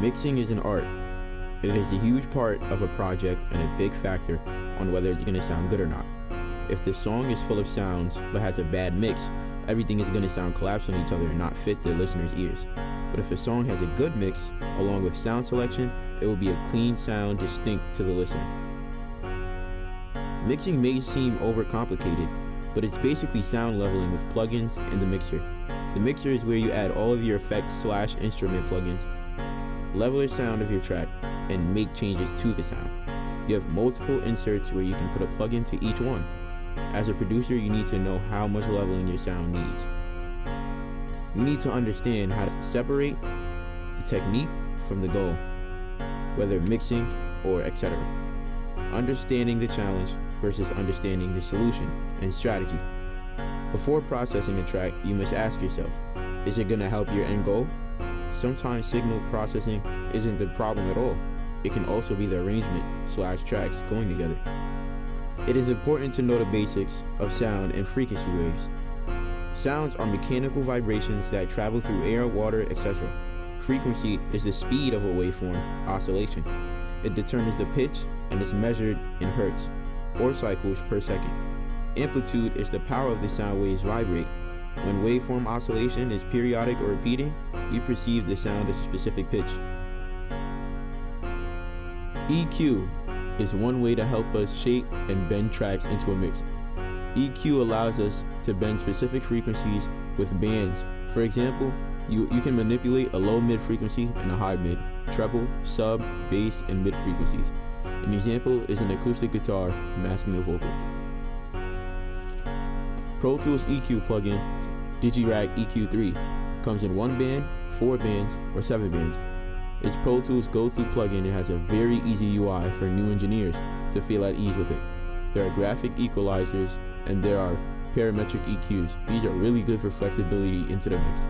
Mixing is an art. It is a huge part of a project and a big factor on whether it's going to sound good or not. If the song is full of sounds but has a bad mix, everything is going to sound collapsed on each other and not fit the listener's ears. But if a song has a good mix, along with sound selection, it will be a clean sound distinct to the listener. Mixing may seem overcomplicated, but it's basically sound leveling with plugins and the mixer. The mixer is where you add all of your effects/instrument plugins, level the sound of your track, and make changes to the sound. You have multiple inserts where you can put a plugin to each one. As a producer, you need to know how much leveling your sound needs. You need to understand how to separate the technique from the goal, whether mixing or etc. Understanding the challenge versus understanding the solution and strategy. Before processing a track, you must ask yourself, is it going to help your end goal? Sometimes signal processing isn't the problem at all. It can also be the arrangement/tracks going together. It is important to know the basics of sound and frequency waves. Sounds are mechanical vibrations that travel through air, water, etc. Frequency is the speed of a waveform oscillation. It determines the pitch and is measured in hertz, or cycles per second. Amplitude is the power of the sound waves vibrate. When waveform oscillation is periodic or repeating, you perceive the sound as a specific pitch. EQ is one way to help us shape and bend tracks into a mix. EQ allows us to bend specific frequencies with bands. For example, you can manipulate a low mid frequency and a high mid, treble, sub, bass, and mid frequencies. An example is an acoustic guitar masking a vocal. Pro Tools EQ plugin, Digirac EQ3, comes in 1 band, 4 bands, or 7 bands. It's Pro Tools' go-to plugin and has a very easy UI for new engineers to feel at ease with it. There are graphic equalizers and there are parametric EQs. These are really good for flexibility into the mix.